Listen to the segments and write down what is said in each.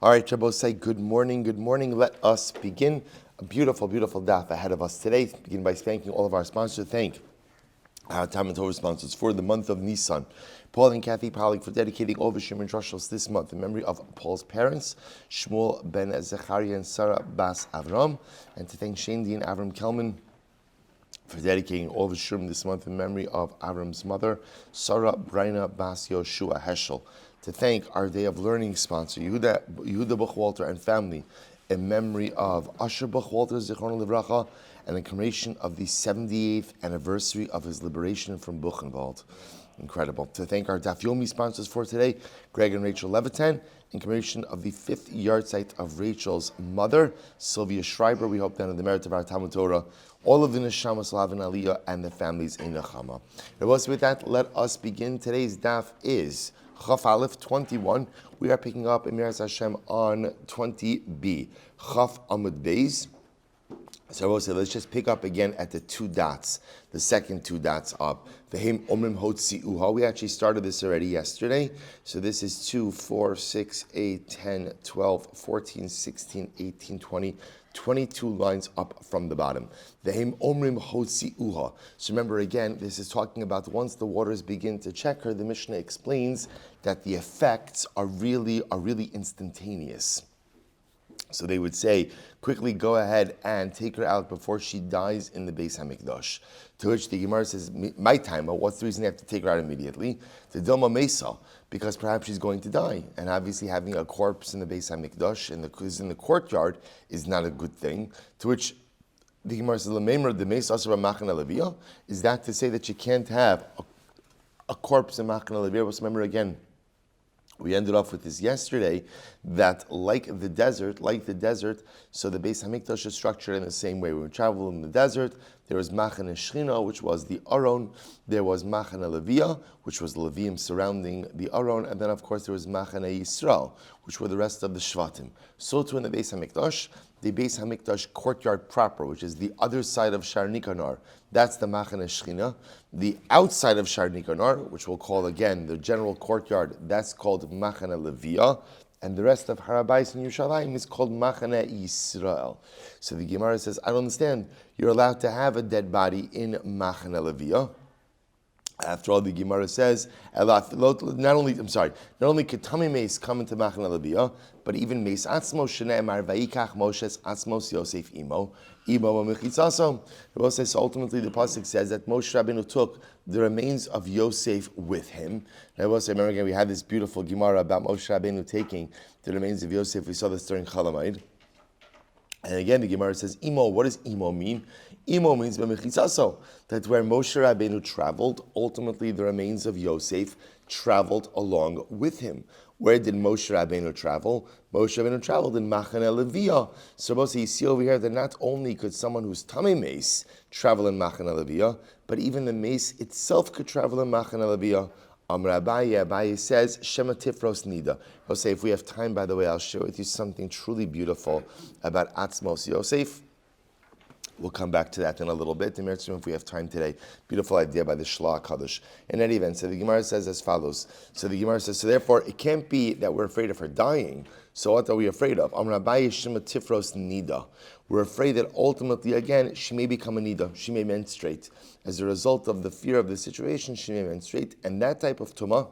All right, Shabbos, say good morning, good morning. Let us begin a beautiful, beautiful daf ahead of us today. Begin by thanking all of our sponsors. Thank our Time and Torah sponsors for the month of Nisan. Paul and Kathy Pollack for dedicating all the Shimon Drushos this month in memory of Paul's parents, Shmuel ben Zechariah and Sarah Bas Avram, and to thank Shane and Avram Kelman for dedicating all the Shurim this month in memory of Avram's mother, Sarah Braina Bas Yoshua Heschel. To thank our Day of Learning sponsor, Yehuda Buchwalter and family, in memory of Asher Buchwalter, Zichron Livracha, and in commemoration of the 78th anniversary of his liberation from Buchenwald. Incredible. To thank our Daf Yomi sponsors for today, Greg and Rachel Levitan, in commemoration of the 5th yard site of Rachel's mother, Sylvia Schreiber. We hope that in the merit of our Talmud Torah, all of the Neshama Slav and Aliyah and the families in Nechama. With that, let us begin. Today's Daf is Chaf Aleph 21. We are picking up Emiras Hashem on 20b. Chaf Amud Beis. So let's just pick up again at the two dots, the second two dots up. V'hem omrim hotzi'uha. We actually started this already yesterday. So this is 2, 4, 6, 8, 10, 12, 14, 16, 18, 20, 22 lines up from the bottom. V'hem omrim hotzi'uha. So remember again, this is talking about once the waters begin to check her, the Mishnah explains that the effects are really instantaneous. So they would say, quickly go ahead and take her out before she dies in the Beis HaMikdash. To which the Gemara says, my time, what's the reason they have to take her out immediately? To Dilma Mesa, because perhaps she's going to die. And obviously having a corpse in the Beis HaMikdash in the courtyard is not a good thing. To which the Gemara says, is that to say that you can't have a corpse in Machna Leviyah? Remember again, we ended off with this yesterday, that like the desert, so the Beis HaMikdash is structured in the same way. When we travel in the desert, there was Machane Shechina, which was the Aron. There was Machane Leviyah, which was the Levium surrounding the Aron. And then, of course, there was Machane Yisrael, which were the rest of the Shvatim. So too in the Beis HaMikdash, the Beis HaMikdash courtyard proper, which is the other side of Shar Nikanor, that's the Machane Shechina. The outside of Shar Nikanor, which we'll call again the general courtyard, that's called Machane Leviyah. And the rest of Harabais and Yerushalayim is called Machane Yisrael. So the Gemara says, I don't understand. You're allowed to have a dead body in Machane Leviyah. After all, the Gemara says, not only Ketami Meis come into Machane Leviyah, but even Meis Atzmo Shene'emar Vayikach Moshes Atzmos Yosef Imo Mechitzaso. So ultimately, the pasuk says that Moshe Rabbeinu took the remains of Yosef with him. And I will say, remember again, we had this beautiful Gemara about Moshe Rabbeinu taking the remains of Yosef. We saw this during Chalamayid. And again, the Gemara says, Imo, what does Imo mean? Imo means B'mechitzaso, that where Moshe Rabbeinu traveled, ultimately the remains of Yosef traveled along with him. Where did Moshe Rabbeinu travel? Moshe Rabbeinu traveled in Machane Leviyah. So you see over here that not only could someone who's Tamei Meis travel in Machane Leviyah, but even the Meis itself could travel in Machane Leviyah. Abaye says, Shema Tifros Nida. I'll say, if we have time, by the way, I'll share with you something truly beautiful about Atzmos Yosef. We'll come back to that in a little bit. If we have time today. Beautiful idea by the Shla Kaddish. In any event, so the Gemara says as follows. So the Gemara says, so therefore, it can't be that we're afraid of her dying. So what are we afraid of? We're afraid that ultimately, again, she may become a nida. She may menstruate. As a result of the fear of the situation, she may menstruate. And that type of tumah,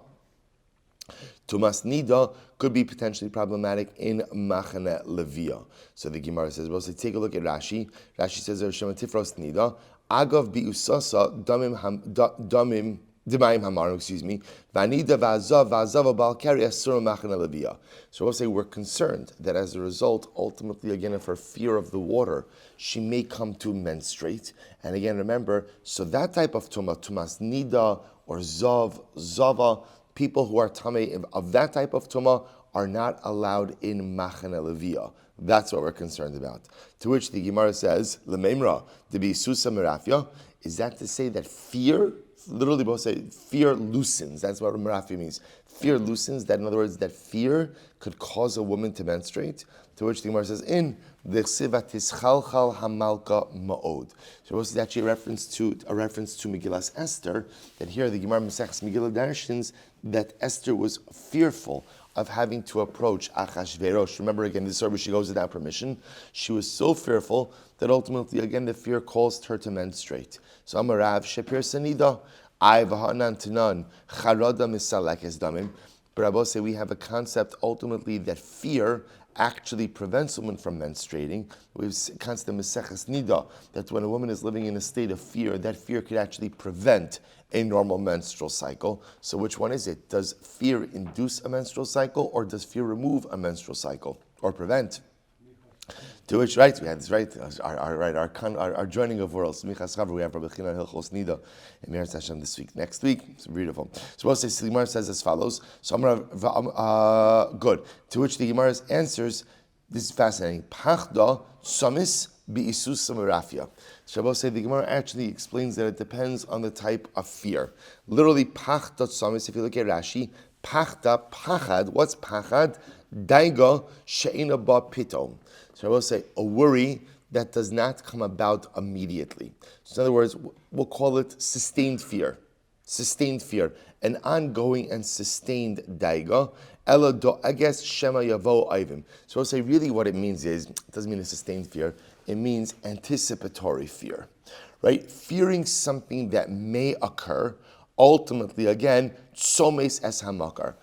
Tumas Nida, could be potentially problematic in Machane Leviyah. So the Gemara says, well, so take a look at Rashi. Rashi says, Shema Tifros Nida, Agav Bi'usasa Damim Dimayim Hamarim, Vanida Vazav Bal Kari Asur Machane Leviyah. So we'll say we're concerned that as a result, ultimately, again, of her fear of the water, she may come to menstruate. And again, remember, so that type of Tumas Nida or Zava, people who are tamei of that type of tumah are not allowed in Machane Leviyah. That's what we're concerned about. To which the Gemara says, Lememra, to be Susa Merafia, is that to say that fear, literally both say fear loosens. That's what Merafia means. Fear loosens, that in other words, that fear could cause a woman to menstruate. To which the Gemara says, in the Tischalchal Hamalka Ma'od. So this is actually a reference to Megillas Esther, that here the Gemara Maseches Megillah darshins that Esther was fearful of having to approach Achashverosh. Remember again, this is where she goes without permission. She was so fearful that ultimately, again, the fear caused her to menstruate. So Amarav Shepir Sanida, I Vahanan Tanan, Charada Misalakes Damim. But Rabbi say we have a concept ultimately that fear actually prevents women from menstruating. We have a concept of Meseches Nida, that when a woman is living in a state of fear, that fear could actually prevent a normal menstrual cycle. So which one is it? Does fear induce a menstrual cycle, or does fear remove a menstrual cycle, or prevent? To which, right, we had this, right, our joining of worlds. We have Rabbi Shmuel Hilchos Nida and Meretz Hashem this week. Next week, it's beautiful. So we'll say, the Gemara says as follows. So good. To which the Gemara answers, this is fascinating. Pachda samis bi'isus samarafia. So we'll say the Gemara actually explains that it depends on the type of fear. Literally, pachda samis, if you look at Rashi, pachda, pachad, what's pachad? Daiga she'ina ba pitom. So I will say a worry that does not come about immediately. So in other words, we'll call it sustained fear, an ongoing and sustained daiga. Ela do ages shema yavo ivim. So I'll say really what it means is, it doesn't mean a sustained fear, it means anticipatory fear, right? Fearing something that may occur, ultimately again, tsomes es hamakar,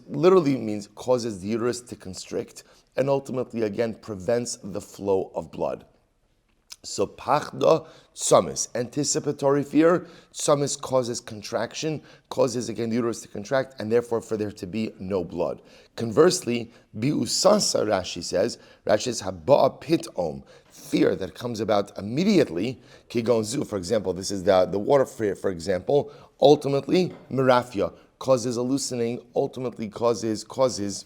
literally means causes the uterus to constrict, and ultimately, again, prevents the flow of blood. So, pachda, tsamis, anticipatory fear. Tsamis causes contraction, causes, again, the uterus to contract, and therefore for there to be no blood. Conversely, biusasa, Rashi says, haba'a pitom, fear that comes about immediately, kigonzu, for example, this is the water fear, for example, ultimately, mirafia, causes a loosening, ultimately causes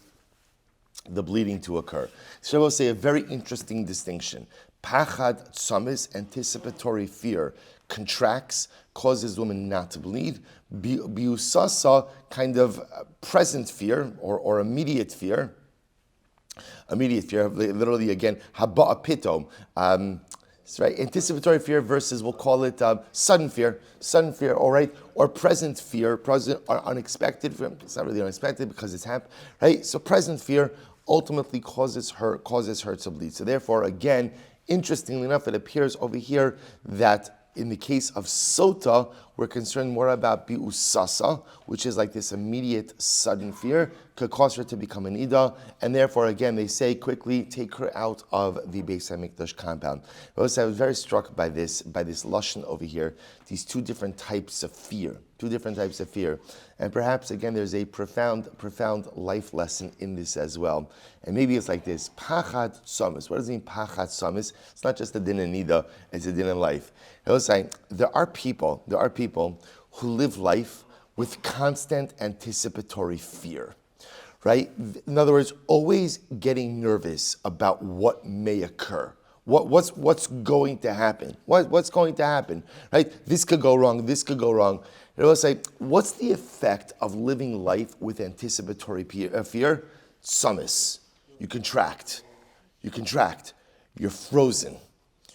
the bleeding to occur. So I will say a very interesting distinction. Pachad tsamis, anticipatory fear, contracts, causes women not to bleed. Biusasa, kind of present fear or immediate fear. Literally again, haba'a pitom. Right, anticipatory fear versus, we'll call it sudden fear, all right, or present fear, present or unexpected fear. It's not really unexpected because it's happened, right? So present fear ultimately causes her to bleed. So therefore, again, interestingly enough, it appears over here that in the case of Sotah, we're concerned more about bi'usasa, which is like this immediate sudden fear, could cause her to become an ida, and therefore, again, they say quickly take her out of the Beis HaMikdash compound. I was very struck by this lashon over here, these two different types of fear, and perhaps again there's a profound life lesson in this as well. And maybe it's like this: pachad samis. What does it mean, pachad samis? It's not just a din in nida; it's a din in life. I was saying there are people who live life with constant anticipatory fear, right? In other words, always getting nervous about what may occur. What's going to happen? What's going to happen? Right? This could go wrong. And I will say, what's the effect of living life with anticipatory fear? Samis. You contract. You're frozen.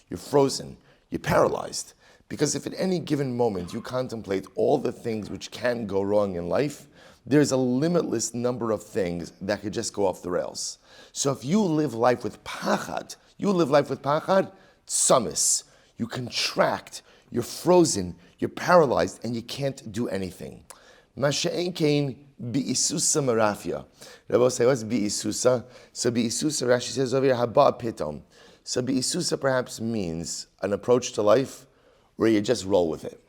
You're paralyzed. Because if at any given moment you contemplate all the things which can go wrong in life, there's a limitless number of things that could just go off the rails. So if you live life with pachad, samis. You contract, you're frozen, you're paralyzed, and you can't do anything. Masha'en kain bi'isusa marafia. Rabbi say, what's bi'isusa? So bi'isusa, Rashi says over here, haba pitom. So bi'isusa perhaps means an approach to life where you just roll with it,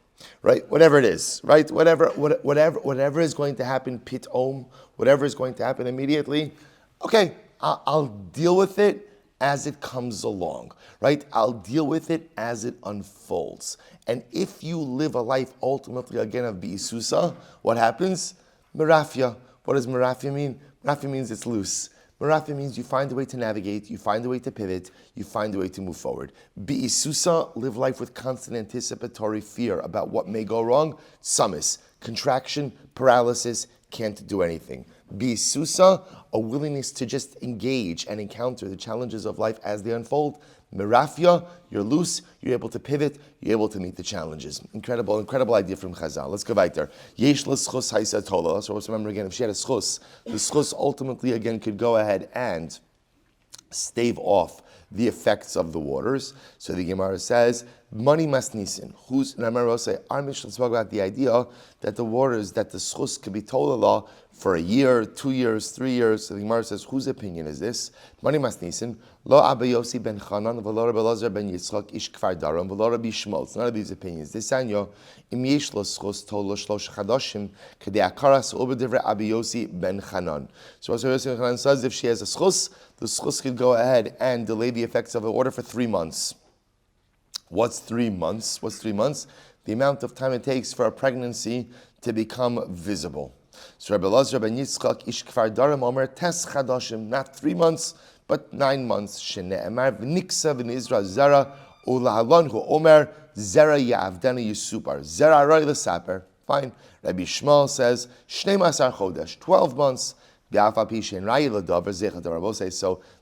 right? Whatever it is, right? Whatever is going to happen, pitom, whatever is going to happen immediately, okay, I'll deal with it as it comes along, right? I'll deal with it as it unfolds. And if you live a life ultimately, again, of bi'isusa, what happens? Merafia. What does merafia mean? Merafia means it's loose. Merafia means you find a way to navigate, you find a way to pivot, you find a way to move forward. Bi'isusa, live life with constant anticipatory fear about what may go wrong. Samis, contraction, paralysis, can't do anything. Bisusa, a willingness to just engage and encounter the challenges of life as they unfold. Merafia, you're loose, you're able to pivot, you're able to meet the challenges. Incredible, incredible idea from Chazal. Let's go weiter. Yesh l'schus haisa tola. So let's remember again, if she had a schus, the schus ultimately again could go ahead and stave off the effects of the waters. So the Gemara says, money must nisin. Who's Namar say our Mishnah spoke about the idea that the waters, that the schus could be tola for a year, 2 years, 3 years. So the Gemara says, whose opinion is this? Money must nisin. Lo Abba Yossi ben Chanan, v'lo Rabbi Elazar ben Yitzchak ish Kfar Daram, v'lo Rabbi Shmuel. It's none of these opinions. This anyo im yesh lo schus tola shlosh chadashim kedei akaras obedivre Abba Yossi ben Chanan. So Rabbi Yossi ben Chanan says if she has a schus, the schus could go ahead and delay the effects of the water for 3 months. What's 3 months? What's 3 months? The amount of time it takes for a pregnancy to become visible. So Rabbi Elazar ben Yitzchak ish Kfar Daram omer tes chadashim, not 3 months, but 9 months. Shene'emar v'niksa v'nizra zera ulahalon hu omer zera ya'avdena yisupar zera roi l'saper. Fine. Rabbi Shmuel says shnei masar chodesh, 12 months. So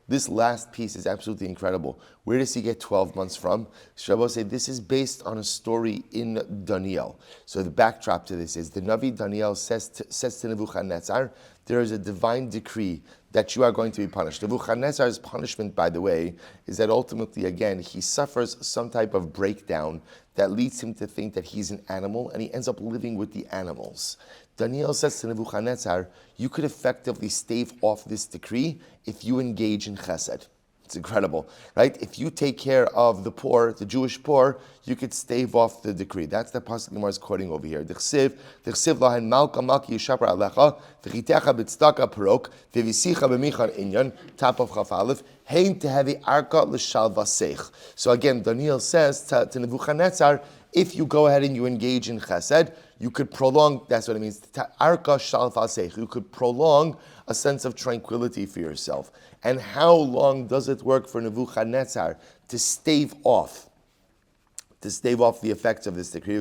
this last piece is absolutely incredible. Where does he get 12 months from? Rabbi say this is based on a story in Daniel. So the backdrop to this is the Navi Daniel says to Nebuchadnezzar, there is a divine decree that you are going to be punished. Nebuchadnezzar's punishment, by the way, is that ultimately, again, he suffers some type of breakdown that leads him to think that he's an animal, and he ends up living with the animals. Daniel says to Nebuchadnezzar, you could effectively stave off this decree if you engage in chesed. It's incredible, right? If you take care of the poor, the Jewish poor, you could stave off the decree. That's the pasuk Gemara is quoting over here. D'chsiv lahen malka malki yishapar alecha v'chitecha b'tzedaka parok v'visicha b'michan inyan, top of chaf aleph, hein tehevi arka l'shal vaseich. So again, Daniel says to Nebuchadnezzar, if you go ahead and you engage in chesed, you could prolong, that's what it means, arka shal vaseich. You could prolong a sense of tranquility for yourself. And how long does it work for Nebuchadnezzar to stave off the effects of this decree?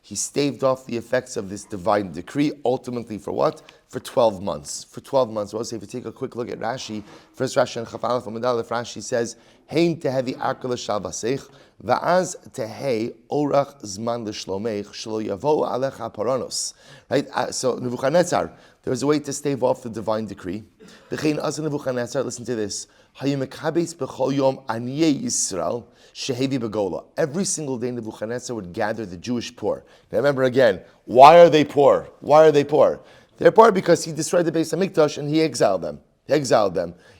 He staved off the effects of this divine decree, ultimately for what? For 12 months. For 12 months. Well, if you take a quick look at Rashi, first Rashi and Chafalef Amidalef, Rashi says, Hein tehevi arkala shalvaseich, va'az tehei orach zman l'shlomeich, shlo yavo alecha paranos. Right? So Nebuchadnezzar, there was a way to stave off the divine decree. V'chein az Nebuchadnezzar, listen to this. Hayimekabes b'chol yom aniyei Yisrael, shehevi begola. Every single day Nebuchadnezzar would gather the Jewish poor. Now remember again, why are they poor? Why are they poor? They're poor because he destroyed the Beis HaMikdash and he exiled them.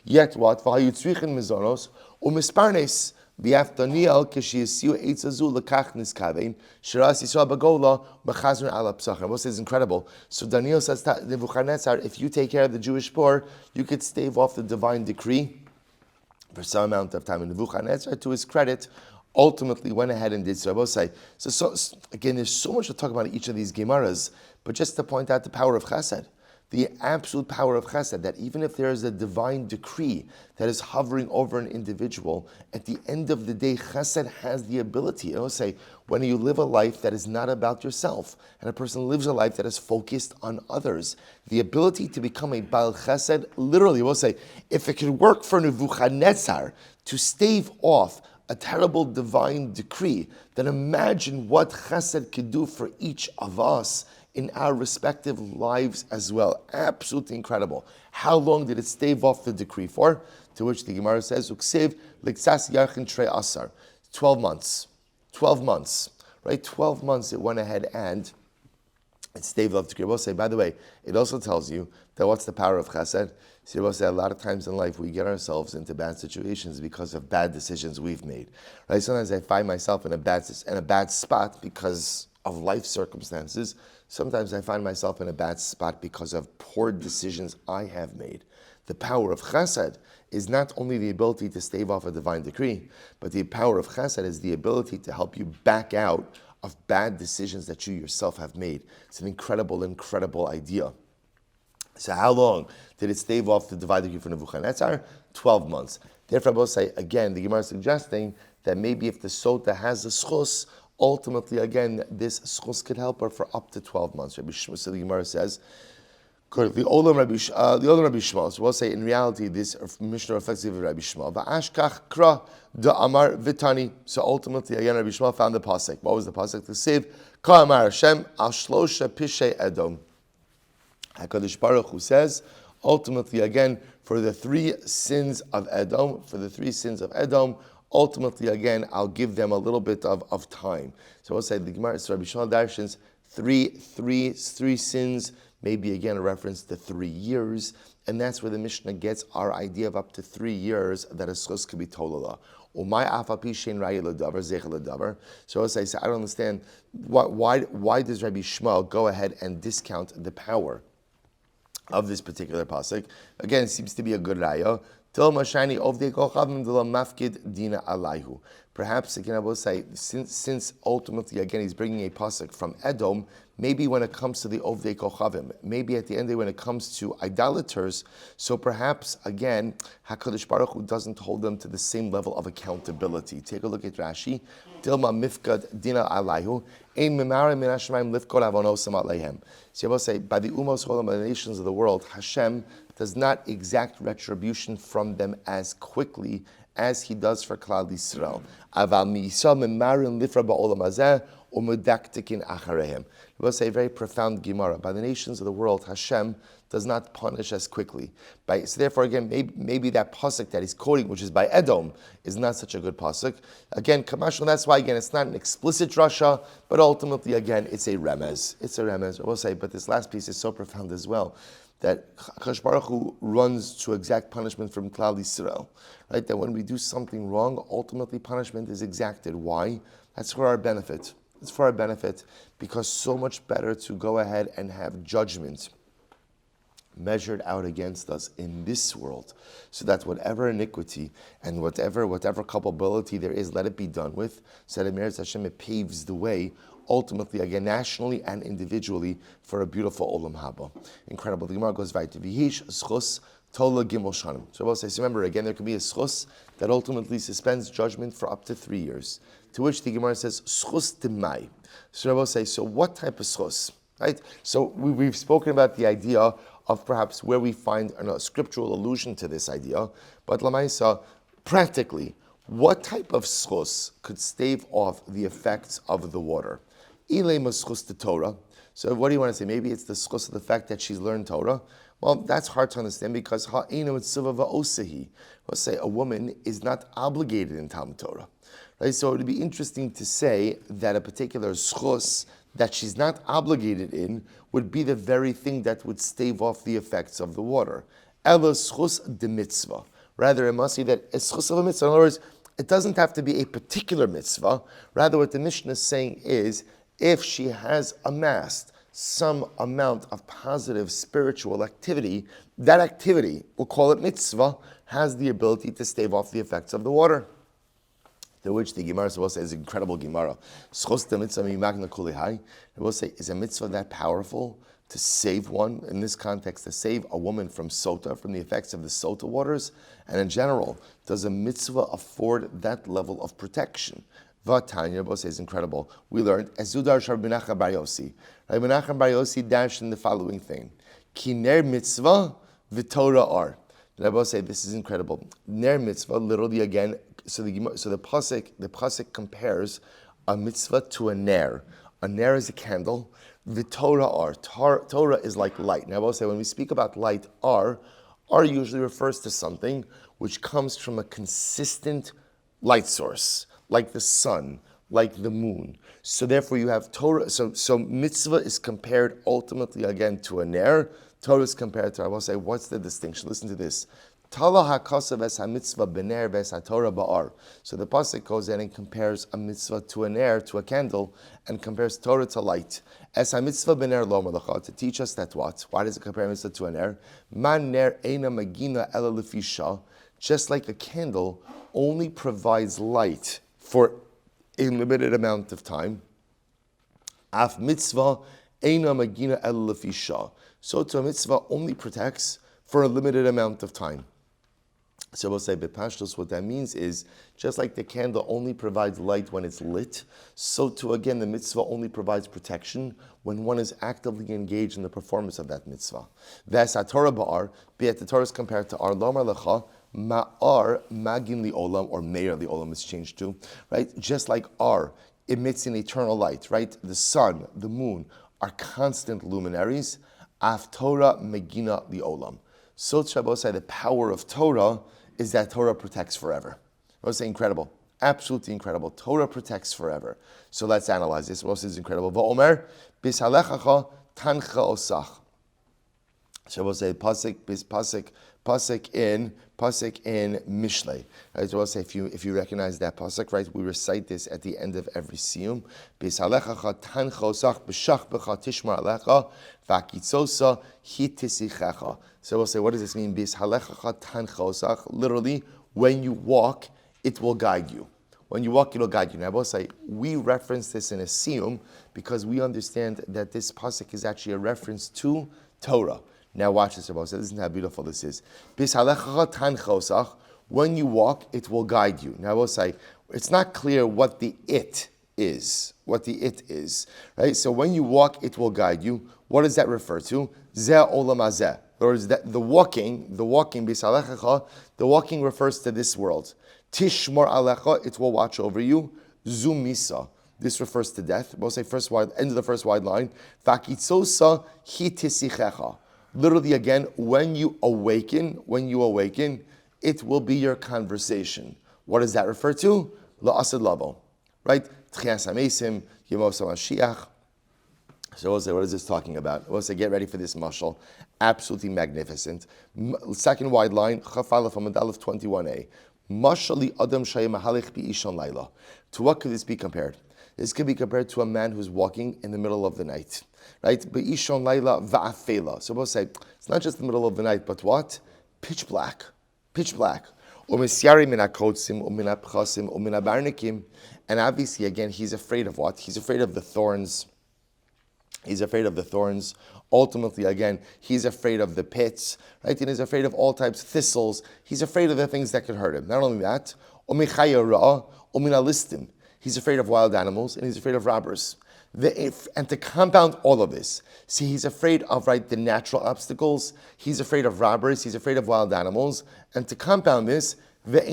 Yet what? V'hayutzrichin mizonos u'misparnes v'yaf Daniel k'shiyasiu eitzazu l'kach niskavein shiras Yisrael bagola mechazron ala psachim. This is incredible. So Daniel says to Nebuchadnezzar, if you take care of the Jewish poor, you could stave off the divine decree for some amount of time. And Nebuchadnezzar, to his credit, ultimately went ahead and did so. So again, there's so much to talk about in each of these Gemaras, but just to point out the power of chesed, the absolute power of chesed, that even if there is a divine decree that is hovering over an individual, at the end of the day, chesed has the ability, when you live a life that is not about yourself, and a person lives a life that is focused on others, the ability to become a Baal chesed, literally, if it could work for Nebuchadnezzar to stave off a terrible divine decree, then imagine what chesed could do for each of us in our respective lives as well. Absolutely incredible. How long did it stave off the decree for? To which the Gemara says, Uksiv liksas yarchin trei asar. 12 months. 12 months. Right? 12 months it went ahead and it staved off the decree. We'll say, by the way, it also tells you that what's the power of chesed? So we'll say a lot of times in life we get ourselves into bad situations because of bad decisions we've made. Right? Sometimes I find myself in a bad spot because of life circumstances. Sometimes I find myself in a bad spot because of poor decisions I have made. The power of chesed is not only the ability to stave off a divine decree, but the power of chesed is the ability to help you back out of bad decisions that you yourself have made. It's an incredible, incredible idea. So how long did it stave off the divine decree for Nebuchadnezzar? 12 months. Therefore, I will say, again, the Gemara is suggesting that maybe if the Sotah has the schus, ultimately, again, this schus could help her for up to 12 months. Rabbi Shmuel, so the Gemara says, the Olam Rabbi Shmuel. So we'll say in reality, this Mishnah reflects the Rabbi Shmuel. Va'ashkach kra da amar vitani. So ultimately, again, Rabbi Shmuel found the pasuk. What was the pasuk? To save ka amar Hashem al shlosha pishay Edom. Hakadosh Baruch Hu says, ultimately, again, for the three sins of Edom, ultimately, again, I'll give them a little bit of time. So we'll say the Gemara, so Rabbi Shmuel darshans three sins. Maybe again a reference to 3 years, and that's where the Mishnah gets our idea of up to 3 years that a schus could be tolala. So as I say, I don't understand why does Rabbi Shmuel go ahead and discount the power of this particular pasuk? Again, it seems to be a good raya. Perhaps again I will say, since ultimately again he's bringing a pasuk from Edom, maybe when it comes to the Ovdei Kochavim, maybe at the end of the day when it comes to idolaters, so perhaps again HaKadosh Baruch Hu doesn't hold them to the same level of accountability. Take a look at Rashi. Dilma mifkad dina alayhu ein memarim min Hashemayim lifkod avonosam aleihem. So I will say, by the umos holam, by the nations of the world, Hashem does not exact retribution from them as quickly as he does for Klal Yisrael. Aval mi'isa memarim lifra ba'olam hazeh umudaktikin acharehem. We will say a very profound Gemara. By the nations of the world, Hashem does not punish as quickly. So therefore, again, maybe that pasuk that he's quoting, which is by Edom, is not such a good pasuk. Again, Kamashal, that's why, again, it's not an explicit drasha, but ultimately, again, it's a remez. It's a remez. We'll say, but this last piece is so profound as well, that Kadosh Baruch Hu runs to exact punishment from Klal Yisrael. Right? That when we do something wrong, ultimately punishment is exacted. Why? That's for our benefit. It's for our benefit, because so much better to go ahead and have judgment measured out against us in this world, so that whatever iniquity and whatever culpability there is, let it be done with. So that Meretz Hashem, it paves the way, ultimately, again, nationally and individually, for a beautiful Olam Haba. Incredible. The Gemara goes right to Vihish schus Tola Gimel Shanim. So we'll say, so remember, again, there could be a schus that ultimately suspends judgment for up to 3 years. To which the Gemara says, schus demai. So we'll say, so what type of schus? Right? So we've spoken about the idea of perhaps where we find a scriptural allusion to this idea, but Lamaisa, practically, what type of schus could stave off the effects of the water? Ilema schus to Torah. So what do you want to say? Maybe it's the schus of the fact that she's learned Torah. Well, that's hard to understand because ha'enu mitzvah va'osehi. Let's say a woman is not obligated in Talmud Torah. Right? So it would be interesting to say that a particular schus that she's not obligated in would be the very thing that would stave off the effects of the water. Ela schus de mitzvah. Rather, it must be that it's schus of a mitzvah. In other words, it doesn't have to be a particular mitzvah. Rather, what the Mishnah is saying is, if she has amassed some amount of positive spiritual activity, that activity, we'll call it mitzvah, has the ability to stave off the effects of the water. To which the Gemara will say is incredible Gemara. Schos de mitzvah mimagna kulihai. It will say, is a mitzvah that powerful to save one, in this context, to save a woman from Sotah, from the effects of the Sotah waters? And in general, does a mitzvah afford that level of protection? Vatanya, Rabbi says, incredible. We learned, Ezudar Shar Menachem Bar Yossi. Rabbi Menachem Bar Yossi dashed in the following thing. Ki ner mitzvah v'torah ar. Rabbi say, this is incredible. Ner mitzvah, literally again, so the pasuk compares a mitzvah to a ner. A ner is a candle. V'torah ar. Torah is like light. Now I will say, when we speak about light, ar usually refers to something which comes from a consistent light source, like the sun, like the moon. So therefore you have Torah, so mitzvah is compared ultimately again to a ner. Torah is compared to, I will say, what's the distinction? Listen to this. Tala hakasav es ha-mitzvah bener ves ha-Torah ba'ar. So the pasuk goes in and compares a mitzvah to a ner, to a candle, and compares Torah to light. Es ha-mitzvah bener lo malacha, to teach us that what? Why does it compare mitzvah to a ner? Man ner eina magina ela lefisha. Just like a candle only provides light for a limited amount of time. Af mitzvah eina magina ela lefisha. So to a mitzvah only protects for a limited amount of time. So we'll say bepashtos, what that means is, just like the candle only provides light when it's lit, so too again the mitzvah only provides protection when one is actively engaged in the performance of that mitzvah. Ves haTorah ba'ar, be it the Torah is compared to ar, lomar lecha, ma'ar magin li'olam, or meir li'olam is changed to, right? Just like ar emits an eternal light, right? The sun, the moon are constant luminaries. Af Torah megina li'olam. So Shabbos, the power of Torah is that Torah protects forever. I was saying incredible, absolutely incredible. Torah protects forever. So let's analyze this. What is incredible? Va'omer bishalechacha tancha osach. Shabbos say pasuk in Mishlei. Right, so I'll say if you recognize that pasuk, right, we recite this at the end of every siyum. Bishalechacha tancha osach b'shach b'cha tishmar alecha v'akitzosa hitisichecha. So we'll say, what does this mean? Literally, when you walk, it will guide you. When you walk, it will guide you. Now, we'll say, we reference this in a siyum because we understand that this pasuk is actually a reference to Torah. Now, watch this, Rabbi. Listen how beautiful this is. When you walk, it will guide you. Now, we'll say, it's not clear what the it is. Right? So when you walk, it will guide you. What does that refer to? Zeh olam hazeh. In other words, that the walking refers to this world. Tishmor alecha, it will watch over you. Zumisa, this refers to death. We'll say end of the first wide line. Vakitzosa hitisichecha. Literally again, when you awaken, it will be your conversation. What does that refer to? La'asad lavo, right? Tchias hamesim, yemos hamashiach. So we'll say, what is this talking about? We'll say, get ready for this mashal. Absolutely magnificent. Second wide line, Chaf Aleph Amud Aleph 21a. Mashali Adam Shaya Mahalich Bi'ishon Laila. To what could this be compared? This could be compared to a man who's walking in the middle of the night. Right? Bi'ishon Laila va'afela. So we'll say, it's not just the middle of the night, but what? Pitch black. And obviously, again, he's afraid of what? He's afraid of the thorns. Ultimately, again, he's afraid of the pits, right? And he's afraid of all types of thistles. He's afraid of the things that could hurt him. Not only that, he's afraid of wild animals and he's afraid of robbers. And to compound all of this, see, he's afraid of, right, the natural obstacles. He's afraid of robbers. He's afraid of wild animals. And to compound this, both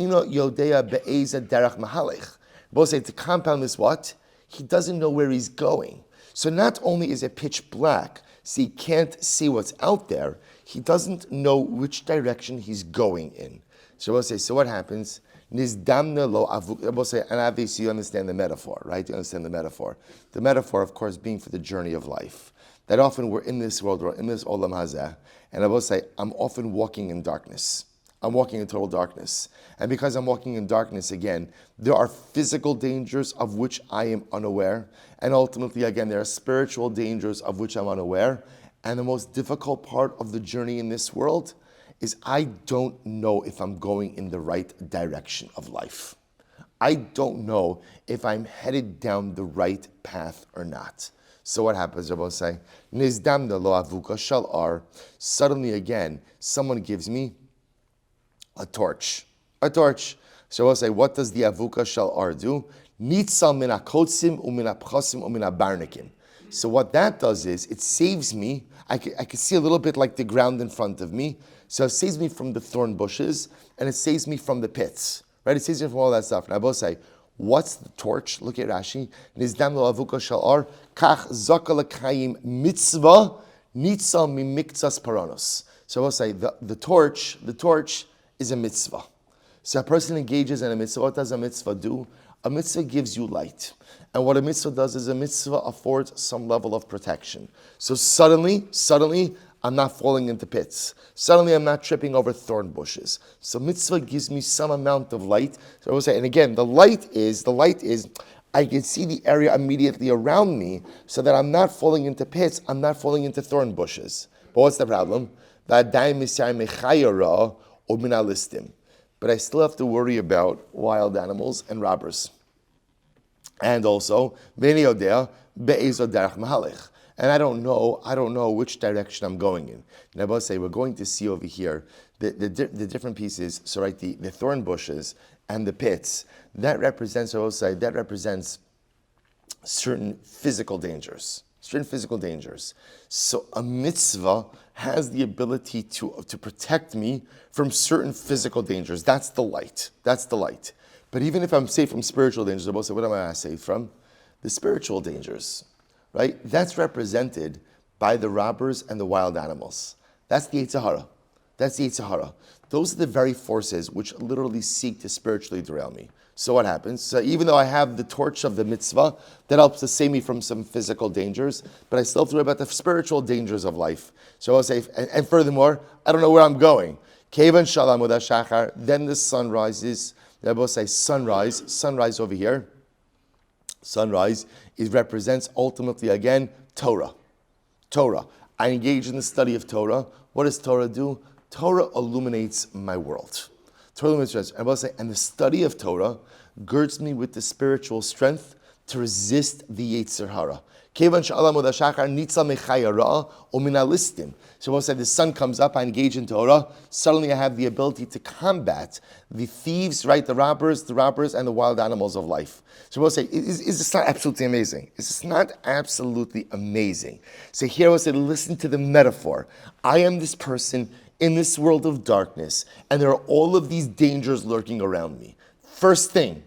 say to compound this, what? He doesn't know where he's going. So not only is it pitch black, so he can't see what's out there, he doesn't know which direction he's going in. So we'll say, so what happens? Nizdamna lo avuk. We'll say, and obviously you understand the metaphor, right? You understand the metaphor. The metaphor, of course, being for the journey of life. That often we're in this world, we're in this olam hazeh, and I will say, I'm often walking in darkness. I'm walking in total darkness. And because I'm walking in darkness, again, there are physical dangers of which I am unaware. And ultimately, again, there are spiritual dangers of which I'm unaware. And the most difficult part of the journey in this world is I don't know if I'm going in the right direction of life. I don't know if I'm headed down the right path or not. So what happens? Rabbi say, Nizdamna lo avuka shal ar. Suddenly again, someone gives me a torch. So I'll say, what does the avuka shal ar do? Nitzal min hakotsim umin hapchasim umin habarnikim. So what that does is, it saves me. I can see a little bit like the ground in front of me. So it saves me from the thorn bushes, and it saves me from the pits. Right? It saves me from all that stuff. And I will say, what's the torch? Look at Rashi. Nizdam lo avuka shal ar kach zaka l'kayim mitzvah nitzal mimiktzas paranos. So I will say, the torch is a mitzvah. So a person engages in a mitzvah. What does a mitzvah do? A mitzvah gives you light. And what a mitzvah does is a mitzvah affords some level of protection. So suddenly, I'm not falling into pits. Suddenly, I'm not tripping over thorn bushes. So mitzvah gives me some amount of light. So I will say, and again, the light is, I can see the area immediately around me so that I'm not falling into pits, I'm not falling into thorn bushes. But what's the problem? But I still have to worry about wild animals and robbers. And also, and and I don't know which direction I'm going in. And I will say we're going to see over here the different pieces. So right, the thorn bushes and the pits that represents, I will say, that represents certain physical dangers. So a mitzvah has the ability to protect me from certain physical dangers. That's the light. But even if I'm safe from spiritual dangers, I will say, what am I safe from? The spiritual dangers, right? That's represented by the robbers and the wild animals. That's the Yetzer Hara. Those are the very forces which literally seek to spiritually derail me. So what happens? So even though I have the torch of the mitzvah, that helps to save me from some physical dangers, but I still have to worry about the spiritual dangers of life. So I'll say, and furthermore, I don't know where I'm going. Kevan Shalom Uda Shachar, then the sun rises. I will say sunrise over here. Sunrise, it represents ultimately again Torah. I engage in the study of Torah. What does Torah do? Torah illuminates my world. I will say, and the study of Torah girds me with the spiritual strength to resist the Yetzer Hara. So I will say, the sun comes up, I engage in Torah, suddenly I have the ability to combat the thieves, right, the robbers and the wild animals of life. So I will say, is this not absolutely amazing? Is this not absolutely amazing? So here I will say, listen to the metaphor. I am this person in this world of darkness, and there are all of these dangers lurking around me. First thing,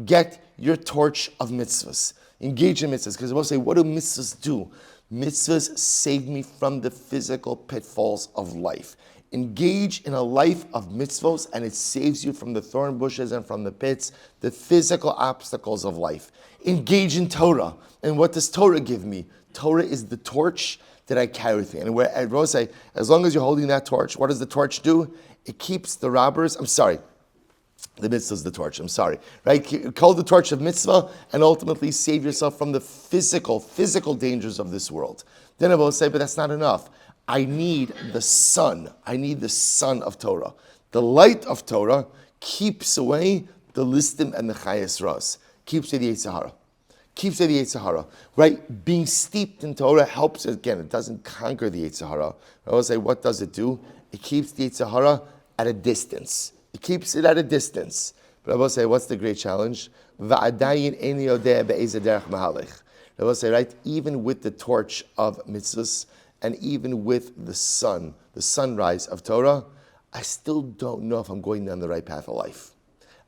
get your torch of mitzvahs. Engage in mitzvahs, because I will say, what do mitzvahs do? Mitzvahs save me from the physical pitfalls of life. Engage in a life of mitzvahs, and it saves you from the thorn bushes and from the pits, the physical obstacles of life. Engage in Torah. And what does Torah give me? Torah is the torch that I carry with me. And where I will say, as long as you're holding that torch, what does the torch do? It keeps the robbers, the mitzvah is the torch, right? Hold the torch of mitzvah and ultimately save yourself from the physical dangers of this world. Then I will say, but that's not enough. I need the sun of Torah. The light of Torah keeps away the listim and the chayes ras, keeps away the Yetzer Hara. Right? Being steeped in Torah helps, again, it doesn't conquer the Yetzer Hara. I will say, what does it do? It keeps the Yetzer Hara at a distance. But I will say, what's the great challenge? I will say, right, even with the torch of mitzvahs and even with the sunrise of Torah, I still don't know if I'm going down the right path of life.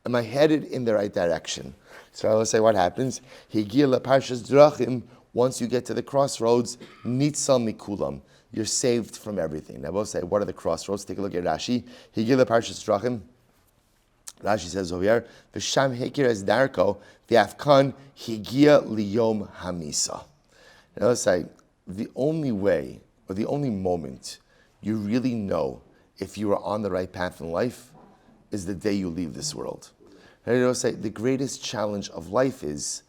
Am I headed in the right direction? So I will say, what happens? Once you get to the crossroads, nitzal mikulam, you're saved from everything. I will say, what are the crossroads? Take a look at Rashi. Rashi says over here, V'sham hekir es darko, v'afkan higia liyom hamisa. Now let's say, the only way, or the only moment you really know if you are on the right path in life is the day you leave this world. And I will say, the greatest challenge of life is,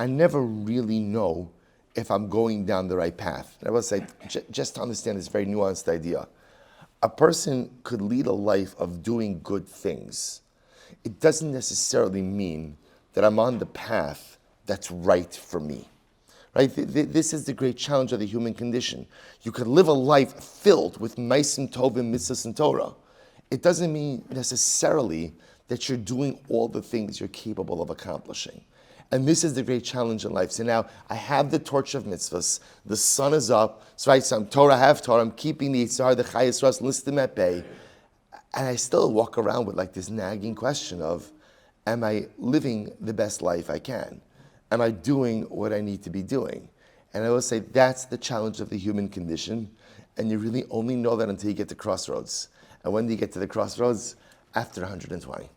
I never really know if I'm going down the right path. And I will say, just to understand this very nuanced idea, a person could lead a life of doing good things. It doesn't necessarily mean that I'm on the path that's right for me. Right? This is the great challenge of the human condition. You could live a life filled with meisim tovim, mitzvahs, and Torah. It doesn't mean necessarily that you're doing all the things you're capable of accomplishing. And this is the great challenge in life. So now I have the torch of mitzvahs. The sun is up. So I'm Torah, I have Torah. I'm keeping the Yitzhar, the Chayes Ras, listim at bay. And I still walk around with like this nagging question of, am I living the best life I can? Am I doing what I need to be doing? And I will say that's the challenge of the human condition. And you really only know that until you get to crossroads. And when do you get to the crossroads? After 120.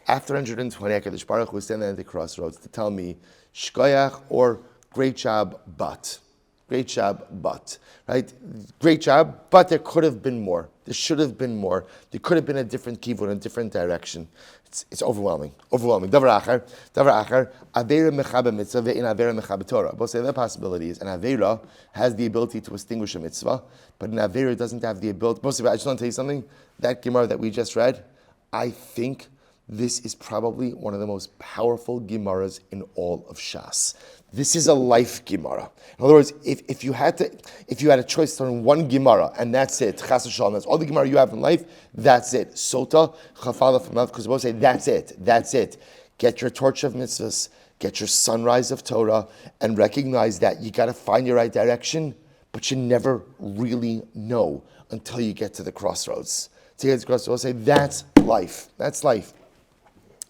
After 120, HaKadosh Baruch Hu was standing at the crossroads to tell me, shkoyach, or great job, but. Great job, but. Right? Great job, but there could have been more. There should have been more. There could have been a different kivun, a different direction. It's overwhelming. Davar achar, avera mechabe mitzvah ve'in avera mechabe Torah. Both say the possibility is, an avera has the ability to extinguish a mitzvah, but an avera doesn't have the ability. I just want to tell you something. That Gemara that we just read, I think this is probably one of the most powerful Gemaras in all of Shas. This is a life Gemara. In other words, if you had a choice to learn one Gemara and that's it, Chas v'Shalom, that's all the Gemara you have in life, that's it. Sotah, Chafala from Mouth, because both say that's it. Get your torch of mitzvahs, get your sunrise of Torah, and recognize that you got to find your right direction, but you never really know until you get to the crossroads. To get to the crossroads, say that's life. That's life.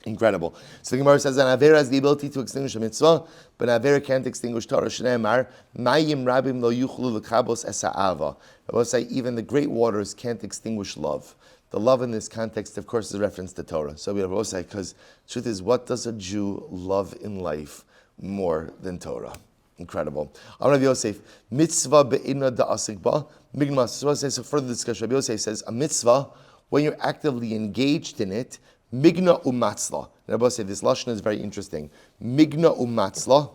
Incredible. So the Gemara says that an Avera has the ability to extinguish a mitzvah, but an Avera can't extinguish Torah. Shneimar, Mayim Rabim lo yuchlu l'kabos esa'ava. I will say even the great waters can't extinguish love. The love in this context, of course, is a reference to Torah. So we will say, because the truth is, what does a Jew love in life more than Torah? Incredible. Rabbi Yosef, mitzvah be'ina da'asik ba, migma. So further discussion, Rabbi Yosef says, a mitzvah, when you're actively engaged in it, Migna umatzla. Rabbi say this lashon is very interesting. Migna umatzla.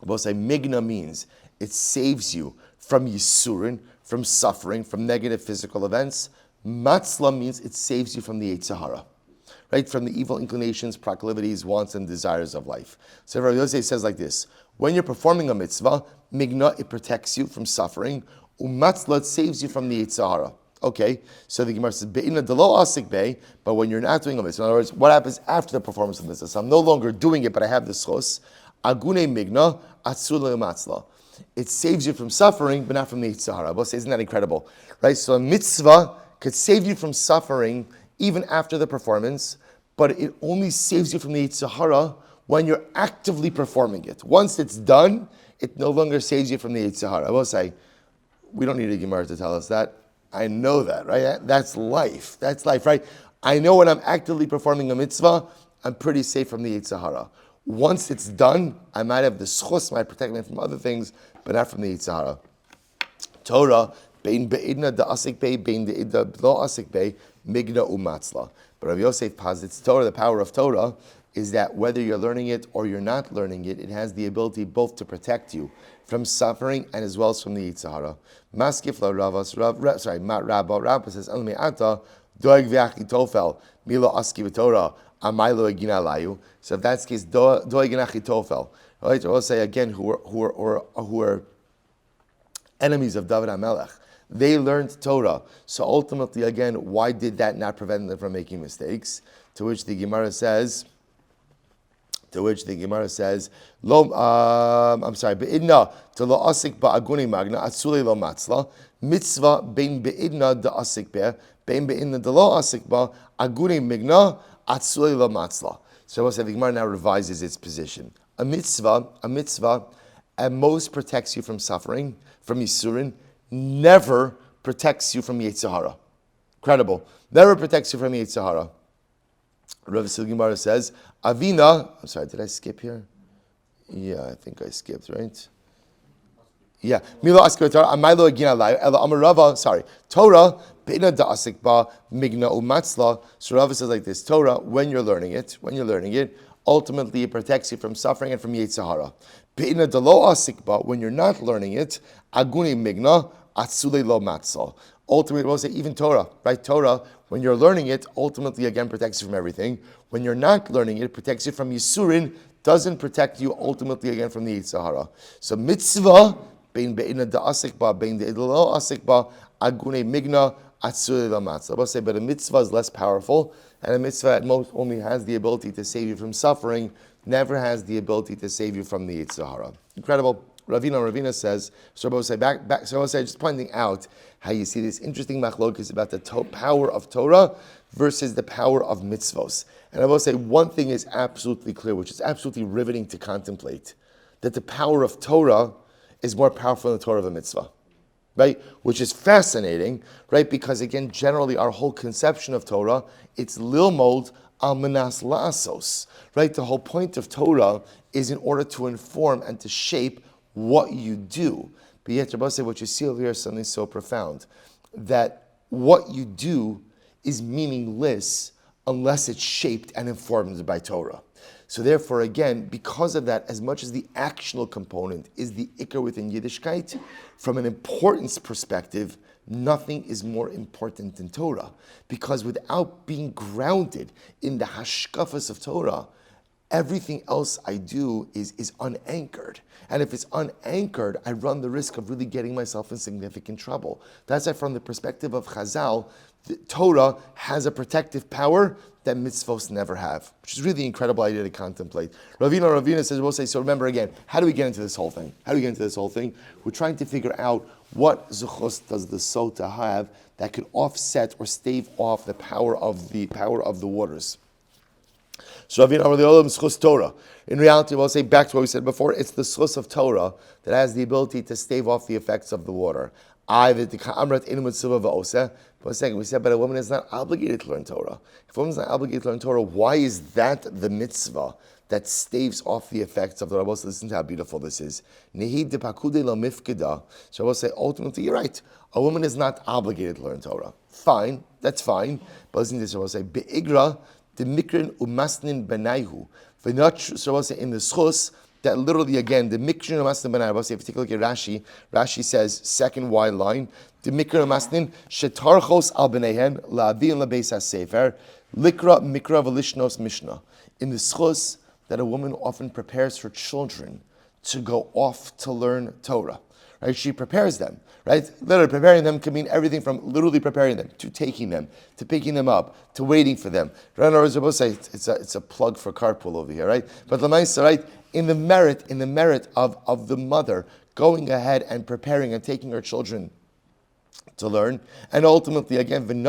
Rabbi say migna means it saves you from yisurin, from suffering, from negative physical events. Matzla means it saves you from the Yetzer Hara, right? From the evil inclinations, proclivities, wants, and desires of life. So Rabbi Yosef says like this: when you're performing a mitzvah, migna, it protects you from suffering. Umatzla, it saves you from the Yetzer Hara. Okay, so the Gemara says, Be'ina delo asik bei, but when you're not doing a mitzvah, in other words, what happens after the performance of the mitzvah? So I'm no longer doing it, but I have the schos. Agune migna, atzule matzla. It saves you from suffering, but not from the Yetzer Hara. Isn't that incredible? Right, so a mitzvah could save you from suffering even after the performance, but it only saves you from the Yetzer Hara when you're actively performing it. Once it's done, it no longer saves you from the Yetzer Hara. I will say, we don't need a Gemara to tell us that. I know that, right? That's life. That's life, right? I know when I'm actively performing a mitzvah, I'm pretty safe from the Yetzer Hara. Once it's done, I might have the schus, might protect me from other things, but not from the Yetzer Hara. Torah, bein be'idna da'asik bei, bein de'idna lo asik bei, migna umatzla. But Rabbi Yosef posits Torah, the power of Torah, is that whether you're learning it or you're not learning it, it has the ability both to protect you from suffering and as well as from the Yetzer Hara. Maskif la Ravas, Rabba says, Almi ata, doeg v'achi tofel, milo aski v'torah, amaylo egina layu. So if that's the case, doeg v'achi tofel. Right? I will say again, who are enemies of David HaMelech. They learned Torah. So ultimately, again, why did that not prevent them from making mistakes? To which the Gemara says, Lo, be'idna to lo asik ba'aguni magna atzulei lo matzla mitzvah bein be'idna da asik be'er bein be'idna da lo asik ba'aguni migna atzulei lo matzla. So the Gemara now revises its position. A mitzvah at most protects you from suffering, from yisurin, never protects you from Yetzer Hara. Incredible. Never protects you from Yetzer Hara. Rav Silber says, Avina, I'm sorry, did I skip here? Yeah, I think I skipped, right? Yeah. Milo askir Torah, amaylo agina lai, ela amarava, sorry. Torah, be'ina da'asik ba, migna umatzla. So Rav says like this, Torah, when you're learning it, ultimately it protects you from suffering and from Yetzer Hara. Be'ina dalo asik ba, when you're not learning it, aguni migna, atzulei lo matzla. Ultimately, we'll say even Torah, right? Torah, when you're learning it, ultimately again protects you from everything. When you're not learning it, it protects you from Yisurin, doesn't protect you ultimately again from the Yetzer Hara. So mitzvah, bein be'ina da'asik ba, bein de'idlo asik ba, agune migna, atzulei lo matzla. We'll say, but a mitzvah is less powerful, and a mitzvah at most only has the ability to save you from suffering, never has the ability to save you from the Yetzer Hara. Incredible. Ravina says, so I will say, just pointing out how you see this interesting machlokus about the power of Torah versus the power of mitzvos. And I will say one thing is absolutely clear, which is absolutely riveting to contemplate, that the power of Torah is more powerful than the Torah of a mitzvah, right? Which is fascinating, right? Because again, generally our whole conception of Torah, it's lilmod al menas la'asos, right? The whole point of Torah is in order to inform and to shape what you do. But yet, Rabbi say what you see over here is something so profound, that what you do is meaningless unless it's shaped and informed by Torah. So therefore, again, because of that, as much as the actional component is the ikar within Yiddishkeit, from an importance perspective, nothing is more important than Torah. Because without being grounded in the hashkafas of Torah, everything else I do is unanchored. And if it's unanchored, I run the risk of really getting myself in significant trouble. That's why from the perspective of Chazal, the Torah has a protective power that mitzvos never have, which is really incredible idea to contemplate. Ravina says, we'll say, so remember again, how do we get into this whole thing? We're trying to figure out what zuchos does the Sotah have that could offset or stave off the power of the waters. So Torah. In reality, we'll say back to what we said before, it's the schus of Torah that has the ability to stave off the effects of the water. But we said, but a woman is not obligated to learn Torah. If a woman is not obligated to learn Torah, why is that the mitzvah that staves off the effects of the Torah? Listen to how beautiful this is. So I will say, ultimately, you're right. A woman is not obligated to learn Torah. Fine, that's fine. But listen to this, I will say, be'igra, the mikrin umasnin benayhu. So I will say, in the schus, that literally, again, the mikrin umasnin benayhu, if you take a look at Rashi says, second wide line, the mikrin umasnin, shetarchos al benehen, la'avin labeis ha-sefer, likra mikra v'lishnos mishnah. In the schus, that a woman often prepares her children to go off to learn Torah. Right? She prepares them, right? Literally preparing them can mean everything from literally preparing them to taking them, to picking them up, to waiting for them. Right? Or as I say, it's a plug for carpool over here, right? But Lamaisa, right? In the merit of the mother going ahead and preparing and taking her children to learn, and ultimately again, and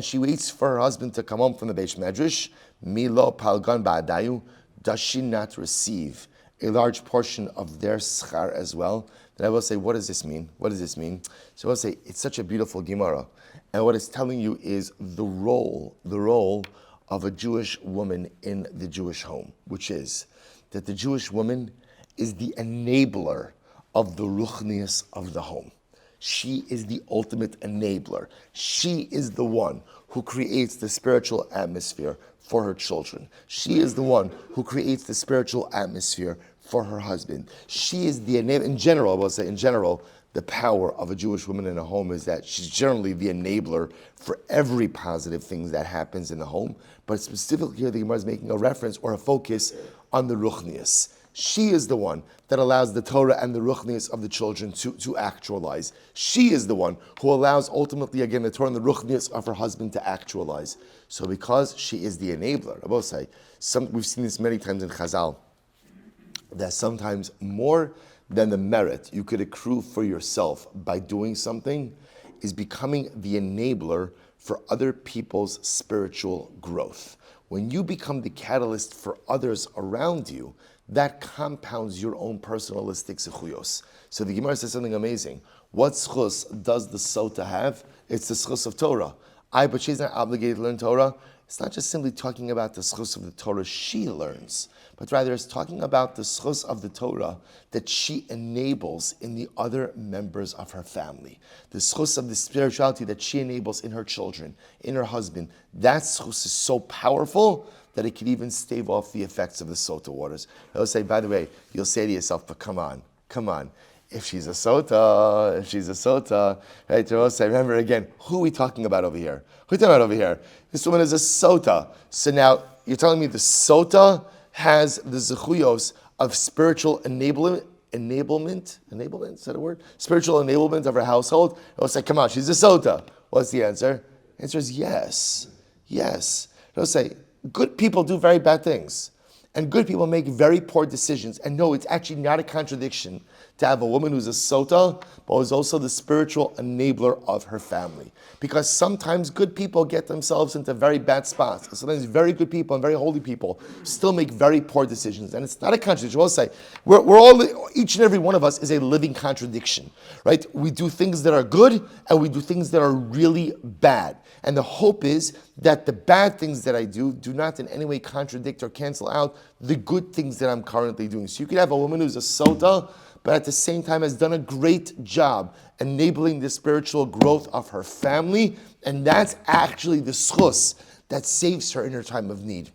she waits for her husband to come home from the Beis Medrash. Milo palgan ba'adayu. Does she not receive a large portion of their schar as well? Then I will say, what does this mean? What does this mean? So I will say, it's such a beautiful Gemara. And what it's telling you is the role of a Jewish woman in the Jewish home, which is that the Jewish woman is the enabler of the ruchnius of the home. She is the ultimate enabler. She is the one who creates the spiritual atmosphere for her children. She is the one who creates the spiritual atmosphere for her husband. She is the enabler. In general, I will say, the power of a Jewish woman in a home is that she's generally the enabler for every positive thing that happens in the home. But specifically here, the Gemara is making a reference or a focus on the ruchnius. She is the one that allows the Torah and the ruchnius of the children to actualize. She is the one who allows ultimately, again, the Torah and the ruchnius of her husband to actualize. So because she is the enabler, I will say, we've seen this many times in Chazal, that sometimes more than the merit you could accrue for yourself by doing something is becoming the enabler for other people's spiritual growth. When you become the catalyst for others around you, that compounds your own personalistic zechuyos. So the Gemara says something amazing. What schus does the Sotah have? It's the schus of Torah. But she's not obligated to learn Torah. It's not just simply talking about the schus of the Torah she learns, but rather it's talking about the schus of the Torah that she enables in the other members of her family. The schus of the spirituality that she enables in her children, in her husband. That schus is so powerful that it could even stave off the effects of the Sotah waters. I will say, by the way, you'll say to yourself, but come on. If she's a Sotah, right? I will say, remember again, who are we talking about over here? This woman is a Sotah. So now, you're telling me the Sotah has the zechuyos of spiritual enablement, is that a word? Spiritual enablement of her household? I will say, come on, she's a Sotah. What's the answer? The answer is yes. I will say, good people do very bad things. And good people make very poor decisions. And no, it's actually not a contradiction to have a woman who's a Sotah, but who's also the spiritual enabler of her family. Because sometimes good people get themselves into very bad spots. Sometimes very good people and very holy people still make very poor decisions. And it's not a contradiction. We'll say, we're all, each and every one of us is a living contradiction, right? We do things that are good and we do things that are really bad. And the hope is that the bad things that I do not in any way contradict or cancel out the good things that I'm currently doing. So you could have a woman who's a Sotah, but at the same time has done a great job enabling the spiritual growth of her family, and that's actually the schus that saves her in her time of need.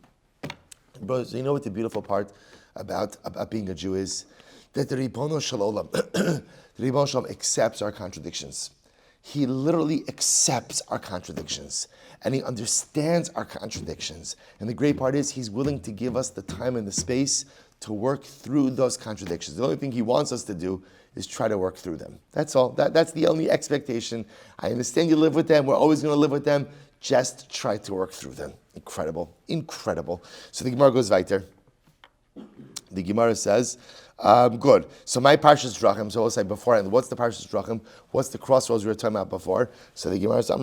Brothers, you know what the beautiful part about being a Jew is? that the Ribbono Shel Olam, the Ribbono Shel Olam accepts our contradictions. He literally accepts our contradictions and he understands our contradictions. And the great part is he's willing to give us the time and the space to work through those contradictions. The only thing he wants us to do is try to work through them. That's all. That's the only expectation. I understand you live with them. We're always going to live with them. Just try to work through them. Incredible. Incredible. So the Gemara goes weiter. The Gemara says, good. So my Parshas Drachim, so we'll say beforehand, what's the Parshas Drachim? What's the crossroads we were talking about before? So the Gemara says,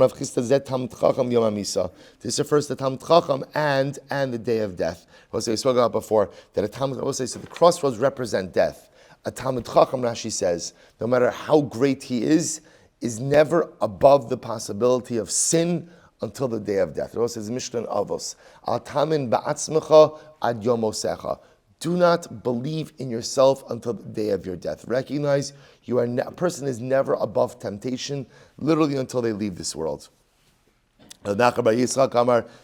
this refers to Talmud Chacham and the day of death. We'll say, we spoke about before, that a Talmud, we'll say, so the crossroads represent death. A Talmud Chacham, Rashi says, no matter how great he is never above the possibility of sin until the day of death. It also says, Mishnah Avos, Al Tamin Ba'atzmecha Ad Yomosecha. Do not believe in yourself until the day of your death. Recognize a person is never above temptation, literally until they leave this world. This Talmud Chacham, I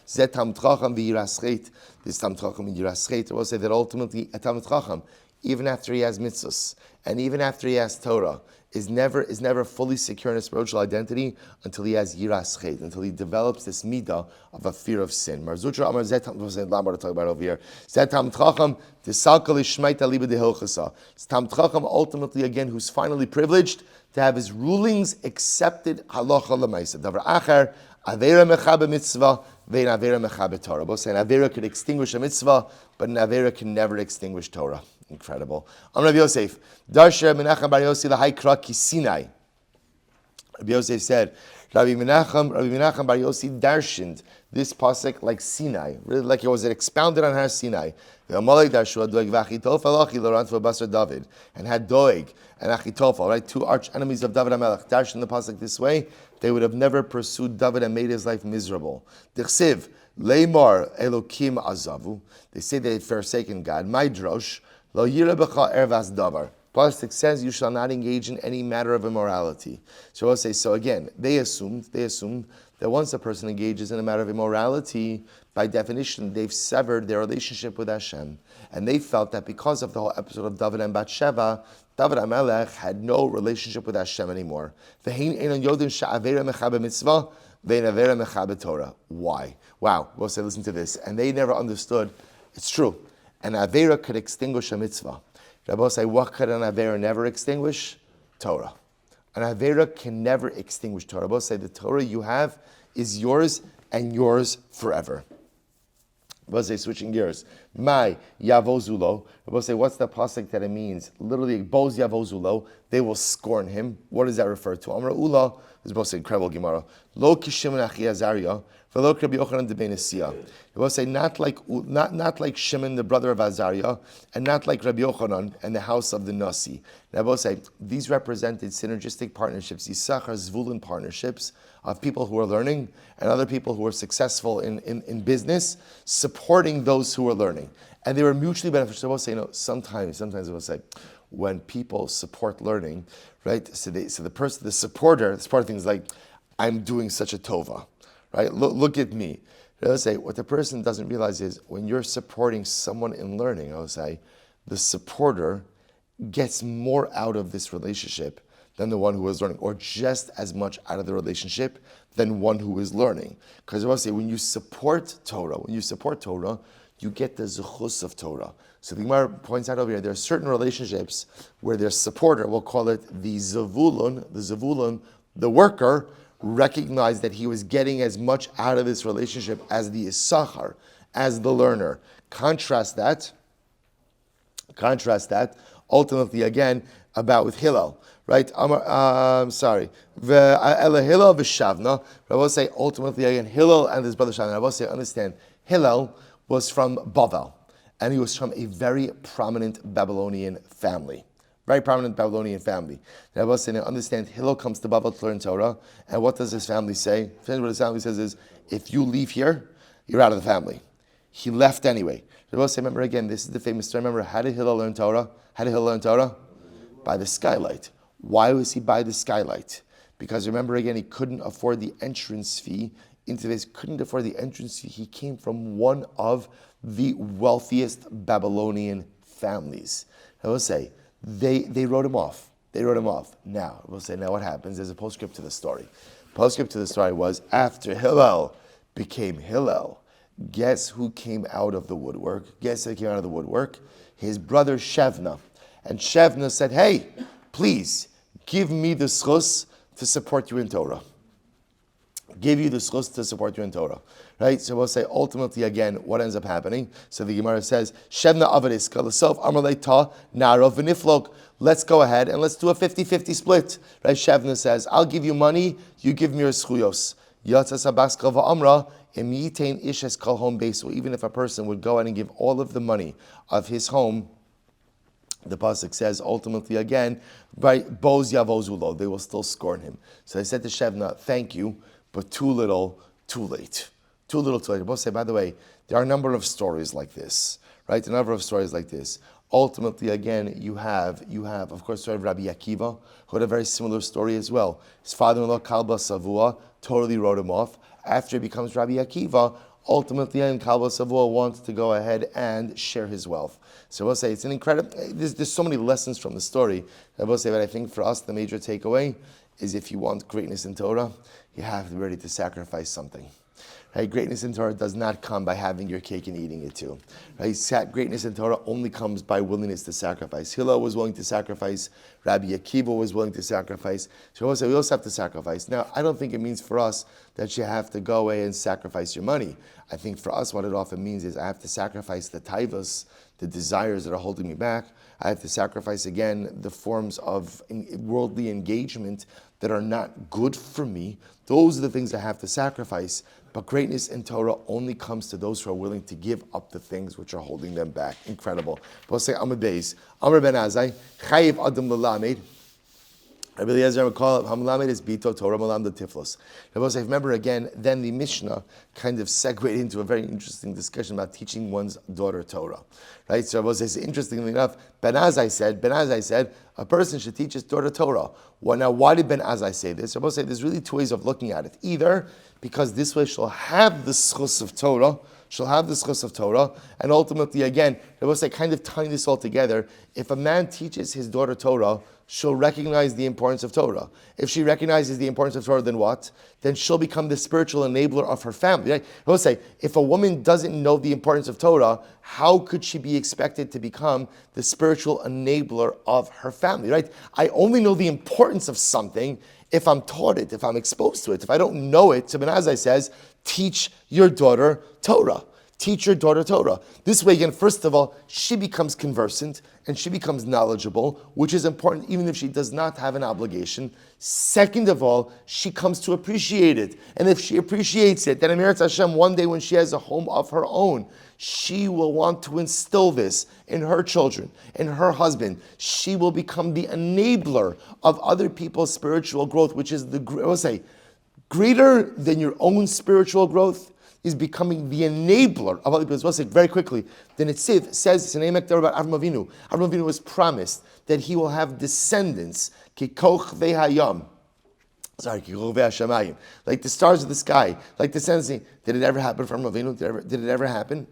will say that ultimately a Talmud Chacham, even after he has mitzvahs and even after he has Torah, is never fully secure in his spiritual identity until he has yiras chet, until he develops this midah of a fear of sin. Marzutra Amar Zetam, to talk about over here. Zetam Chacham, Tisalka Lishmaita Liba de Hilchasa. It's Tam Chacham ultimately again who's finally privileged to have his rulings accepted halacha lemaisa. Davar Acher, Avera Mechabe Mitzvah, Vein Avera Mechabe Torah. Both saying Avera could extinguish a mitzvah, but an Avera can never extinguish Torah. Incredible. Rabbi Yosef, Darsha Menachem Bar Yossi Lahai Ki Sinai. Rabbi Yosef said, Rabbi Menachem Bar Yossi darshaned this pasuk like Sinai, really like it was expounded on Har Sinai. And had Doeg and Achitophel, right, two arch enemies of David HaMelech, darshaned the pasuk this way, they would have never pursued David and made his life miserable. Dichsiv, Leimar Elokim Azavu, they say they had forsaken God. My drosh, Lo yira b'cha ervas davar. Pasuk says you shall not engage in any matter of immorality. So I'll say, so again, they assumed that once a person engages in a matter of immorality, by definition, they've severed their relationship with Hashem. And they felt that because of the whole episode of David and Bathsheba, David HaMelech had no relationship with Hashem anymore. Why? Wow, we'll say, listen to this. And they never understood, it's true. An Avera could extinguish a mitzvah. Rabbi say, what could an Avera never extinguish? Torah. An Avera can never extinguish Torah. Rabbi say, the Torah you have is yours and yours forever. Rabbi say, switching gears. My Yavozulo. Rabbi say, what's the pasuk that it means? Literally, Boz Yavozulo. They will scorn him. What does that refer to? Amar Ula. This is both incredible Gemara. Lo Kishimon Achi Azariah. Rabbi will say not like Shimon, the brother of Azariah, and not like Rabbi Yochanan and the house of the Nasi. Rabbi will say these represented synergistic partnerships, Yisachar Zvulun partnerships of people who are learning and other people who are successful in business, supporting those who are learning, and they were mutually beneficial. Rabbi will say, sometimes I will say, when people support learning, right? So the supporter things like, I'm doing such a tova. Right? Look at me. I'll say, what the person doesn't realize is when you're supporting someone in learning, I'll say, the supporter gets more out of this relationship than the one who is learning, or just as much out of the relationship than one who is learning. Because I will say, when you support Torah, you get the zuchus of Torah. So the Gemara points out over here, there are certain relationships where their supporter, we'll call it the zavulun, the worker, recognized that he was getting as much out of this relationship as the Issachar, as the learner. Contrast that, ultimately again, about with Hillel, right? Hillel v'Shavna. I will say ultimately again, Hillel and his brother Shavna. I will say, understand, Hillel was from Bavel, and he was from a very prominent Babylonian family. Very prominent Babylonian family. And I will say, now understand, Hillel comes to Babel to learn Torah, and what does his family say? What his family says is, if you leave here, you're out of the family. He left anyway. I will say, remember again, this is the famous story. Remember, how did Hillel learn Torah? By the skylight. Why was he by the skylight? Because remember again, he couldn't afford the entrance fee into this, he came from one of the wealthiest Babylonian families. I will say, They wrote him off. Now, we'll say, now what happens? There's a postscript to the story. Postscript to the story was, after Hillel became Hillel, guess who came out of the woodwork? His brother Shevna. And Shevna said, hey, please, give me the schus to support you in Torah. Give you the schus to support you in Torah. Right? So we'll say, ultimately, again, what ends up happening? So the Gemara says, Shevna avariska, l'sof amalei ta, naro v'niflok. Let's go ahead and let's do a 50-50 split. Right? Shevna says, I'll give you money, you give me your schuyos. Yatzas abaska v'amra, imitain ishes kol home base. So even if a person would go out and give all of the money of his home, the pasuk says, ultimately again, right, boz yavozulo, they will still scorn him. So they said to Shevna, thank you, but too little, too late. Too little, too late. I both say, by the way, there are a number of stories like this, right? A number of stories like this. Ultimately, again, you have, of course, the story of Rabbi Akiva, who had a very similar story as well. His father-in-law, Kalba Savua, totally wrote him off. After he becomes Rabbi Akiva, ultimately, Kalba Savua wants to go ahead and share his wealth. So we'll say it's an incredible, there's so many lessons from the story. I will say, but I think for us, the major takeaway is if you want greatness in Torah, you have to be ready to sacrifice something. Right? Greatness in Torah does not come by having your cake and eating it too. Right? Greatness in Torah only comes by willingness to sacrifice. Hillel was willing to sacrifice. Rabbi Akiva was willing to sacrifice. So we also have to sacrifice. Now, I don't think it means for us that you have to go away and sacrifice your money. I think for us what it often means is I have to sacrifice the taivas, the desires that are holding me back. I have to sacrifice, again, the forms of worldly engagement that are not good for me. Those are the things I have to sacrifice. But greatness in Torah only comes to those who are willing to give up the things which are holding them back. Incredible. We'll say Amud Beis. Amr ben Azai, Chayiv Adam L'Lamed. Rabbi Eliezer would call it Hamlamed is Bito Torah Malam the Tiflos. Remember again, then the Mishnah kind of segued into a very interesting discussion about teaching one's daughter Torah. Right? So interestingly enough, Ben Azai said, a person should teach his daughter Torah. Well, now, why did Ben Azai say this? Rabbi say there's really two ways of looking at it. Either because this way she'll have the schus of Torah, and ultimately, again, Rabbi say kind of tying this all together. If a man teaches his daughter Torah, she'll recognize the importance of Torah. If she recognizes the importance of Torah, then what? Then she'll become the spiritual enabler of her family. Right? We'll say, if a woman doesn't know the importance of Torah, how could she be expected to become the spiritual enabler of her family? Right? I only know the importance of something if I'm taught it, if I'm exposed to it. If I don't know it, so Ben Azai says, teach your daughter Torah. Teach your daughter Torah. This way, again, first of all, she becomes conversant and she becomes knowledgeable, which is important even if she does not have an obligation. Second of all, she comes to appreciate it. And if she appreciates it, then Emirat Hashem, one day when she has a home of her own, she will want to instill this in her children, in her husband. She will become the enabler of other people's spiritual growth, which is greater than your own spiritual growth is becoming the enabler of other people's. Very quickly, the Netziv says it's an emek about Avram Avinu. Avram Avinu was promised that he will have descendants, kikoch ve'hayam. Like the stars of the sky, like the sensing. Did it ever happen for Avram Avinu? Did it ever happen?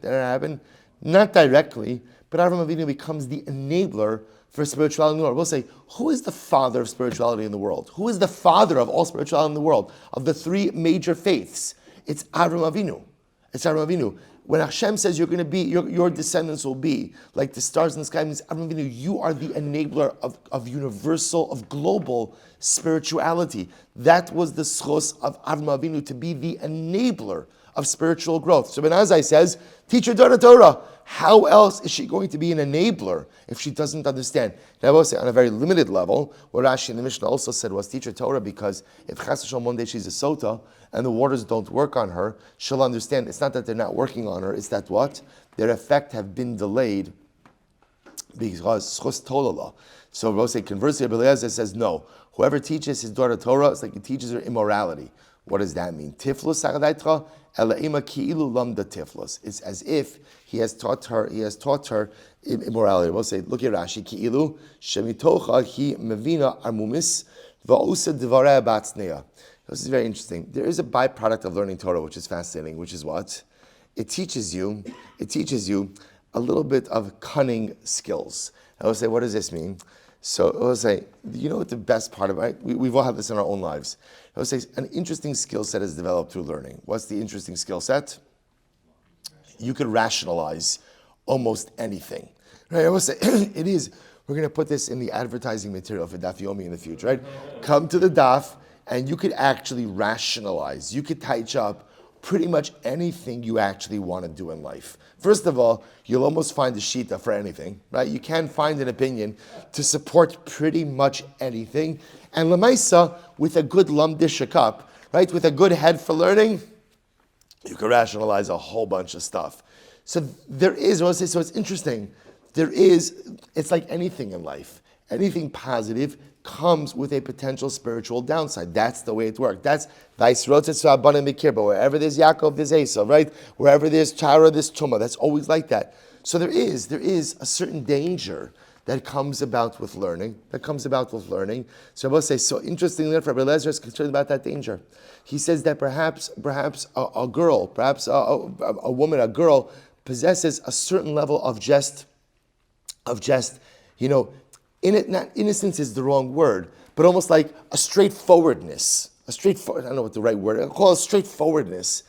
Not directly, but Avram Avinu becomes the enabler for spirituality in the world. We'll say, who is the father of spirituality in the world? Who is the father of all spirituality in the world? Of the three major faiths, it's Avram Avinu. When Hashem says you're going to be, your descendants will be like the stars in the sky, means Avram Avinu, you are the enabler of universal, of global spirituality. That was the schos of Avram Avinu, to be the enabler of spiritual growth. So Ben Azai says, teach your daughter Torah. How else is she going to be an enabler if she doesn't understand? Now I will say, on a very limited level, what Rashi in the Mishnah also said was teach her Torah, because if Chas V'Shalom one day she's a Sotah and the waters don't work on her, she'll understand it's not that they're not working on her, it's that what? Their effect have been delayed because Chos Tolala. So we'll say, conversely, Rabbi Eliezer says no. Whoever teaches his daughter Torah, it's like he teaches her immorality. What does that mean? Tiflus Sagadaitra Elaima Ki'ilu Lamda Tiflus. It's as if he has taught her immorality. We'll say, look at Rashi, Ki'ilu Shemitocha Hi Mevina Armumis Va'usa Devareh Batzneya. This is very interesting. There is a byproduct of learning Torah which is fascinating, which is what? It teaches you a little bit of cunning skills. I will say, what does this mean? So I will say, you know what the best part of it? We've all had this in our own lives. I will say an interesting skill set is developed through learning. What's the interesting skill set? You could rationalize almost anything. Right? I will say it is. We're going to put this in the advertising material for Daf Yomi in the future. Right? Come to the Daf, and you could actually rationalize. You could touch up pretty much anything you actually want to do in life. First of all, you'll almost find a shita for anything, right? You can find an opinion to support pretty much anything. And Lamaisa, with a good lumdish cup, right? With a good head for learning, you can rationalize a whole bunch of stuff. So there is, so it's interesting. It's like anything in life. Anything positive comes with a potential spiritual downside. That's the way it works. That's but wherever there's Yaakov, there's Esau, right? Wherever there's Chara, there's Tumah. That's always like that. So there is a certain danger that comes about with learning. So I will say, so interestingly enough, Rabbi Lezer is concerned about that danger. He says that perhaps a girl, perhaps a woman, a girl possesses a certain level of just, innocence is the wrong word, but almost like a straightforwardness. I don't know what the right word is. I'll call it straightforwardness.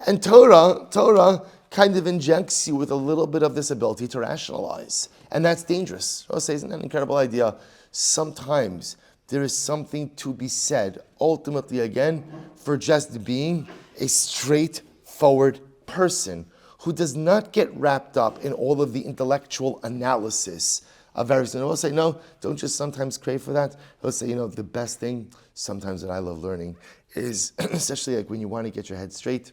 And Torah kind of injects you with a little bit of this ability to rationalize. And that's dangerous. I'll say, isn't that an incredible idea? Sometimes there is something to be said, ultimately again, for just being a straightforward person who does not get wrapped up in all of the intellectual analysis of various things. I will say, no, don't just sometimes crave for that. I will say, the best thing sometimes that I love learning is, especially like when you want to get your head straight,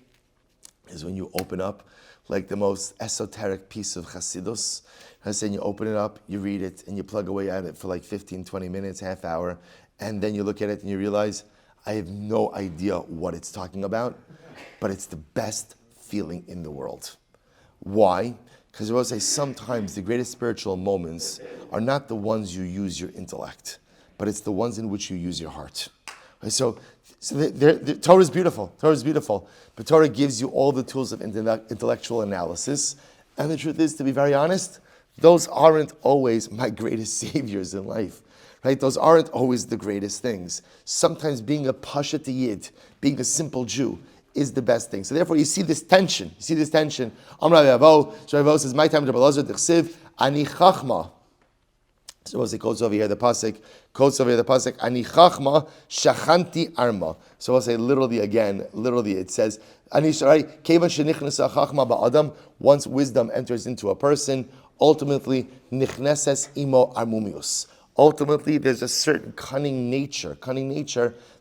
is when you open up like the most esoteric piece of Chassidus. I say, you open it up, you read it, and you plug away at it for like 15, 20 minutes, half hour, and then you look at it and you realize, I have no idea what it's talking about, but it's the best feeling in the world. Why? Because I will say sometimes the greatest spiritual moments are not the ones you use your intellect, but it's the ones in which you use your heart. So the Torah is beautiful. But Torah gives you all the tools of intellectual analysis. And the truth is, to be very honest, those aren't always my greatest saviors in life. Right? Those aren't always the greatest things. Sometimes being a Pashat Yid, being a simple Jew, is the best thing. So therefore you see this tension. Amar Rabbi Avo, so Rabbi Avo says, my time to Belazar Dechsiv, Ani Chachma. So he quotes over here the pasuk, Ani Chachma Shachanti Arma. So I'll say literally it says, Ani Sharai, Kevan Shenichnas Chachma Ba'adam, once wisdom enters into a person, ultimately Nichneses Imo Armumius. Ultimately there's a certain cunning nature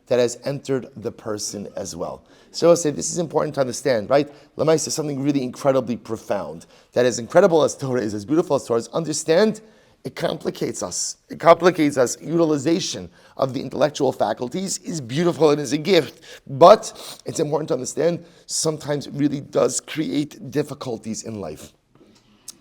that has entered the person as well. So I'll say this is important to understand, right? Lamais is something really incredibly profound. That as incredible as Torah is, as beautiful as Torah is, understand it complicates us. Utilization of the intellectual faculties is beautiful and is a gift. But it's important to understand sometimes it really does create difficulties in life.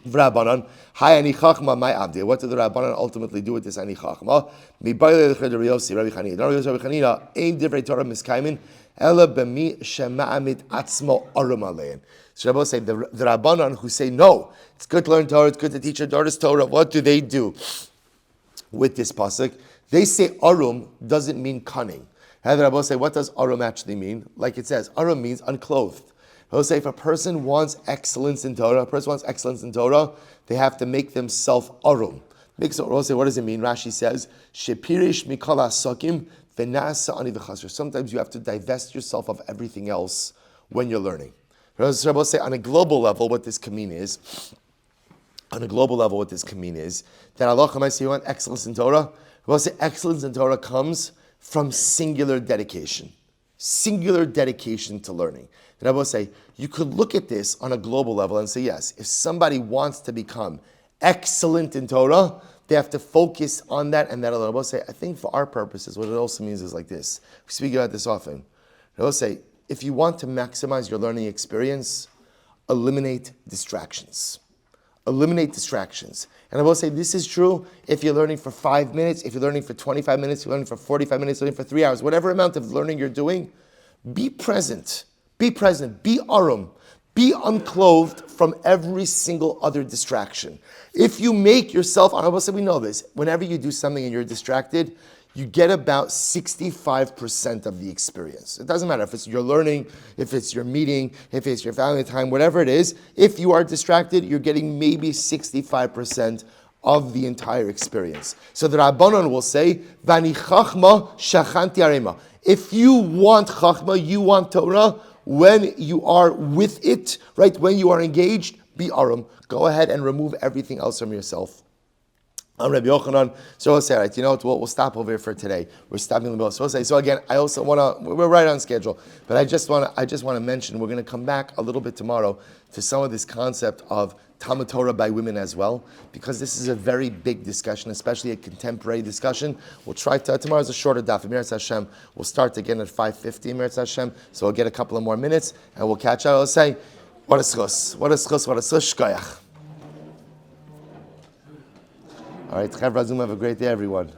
Rabbanan, hi ani chachma, my abdi. What did the Rabbanan ultimately do with this ani chachma? Mi baile the Rabbi Chanina, aim divrei Torah miskaimin, ela b'mi shema'amid atzmo arum alein. So Rabbi say the Rabbanan who say no, it's good to learn Torah, it's good to teach your daughters Torah. What do they do with this pasuk? They say arum doesn't mean cunning. And the Rabbi say, what does arum actually mean? Like it says, arum means unclothed. He'll say if a person wants excellence in Torah, they have to make themselves arum. He'll say, what does it mean? Rashi says, Shepirish mikala sakim v'nasa ani v'chasr. Sometimes you have to divest yourself of everything else when you're learning. He'll say on a global level, what this can mean is, that Allah say you want excellence in Torah. He'll say excellence in Torah comes from singular dedication to learning. And I will say, you could look at this on a global level and say, yes, if somebody wants to become excellent in Torah, they have to focus on that and that alone. I will say, I think for our purposes, what it also means is like this. We speak about this often. I will say, if you want to maximize your learning experience, eliminate distractions. And I will say, this is true if you're learning for 5 minutes, if you're learning for 25 minutes, you're learning for 45 minutes, you're learning for 3 hours, whatever amount of learning you're doing, be present, be arum, Be unclothed from every single other distraction. If you make yourself, obviously we know this, whenever you do something and you're distracted, you get about 65% of the experience. It doesn't matter if it's your learning, if it's your meeting, if it's your family time, whatever it is. If you are distracted, you're getting maybe 65% of the entire experience. So the Rabbanon will say, Vani chachma shachanti arema. If you want chachma, you want Torah, when you are with it, right, when you are engaged, be arum. Go ahead and remove everything else from yourself. I'm Rabbi Yochanan. So we'll say, all right, you know what, we'll stop over here for today. We're stopping in the middle. So we'll say, so again, I also want to, we're right on schedule, but I just want to mention, we're going to come back a little bit tomorrow to some of this concept of Talmud Torah by women as well, because this is a very big discussion, especially a contemporary discussion. We'll try to, tomorrow's a shorter daf, Meretz Hashem. We'll start again at 5:50, Meretz Hashem, so we'll get a couple of more minutes, and we'll catch up. I'll say, what a schus, shkoyach. All right, Chav Razum, have a great day, everyone.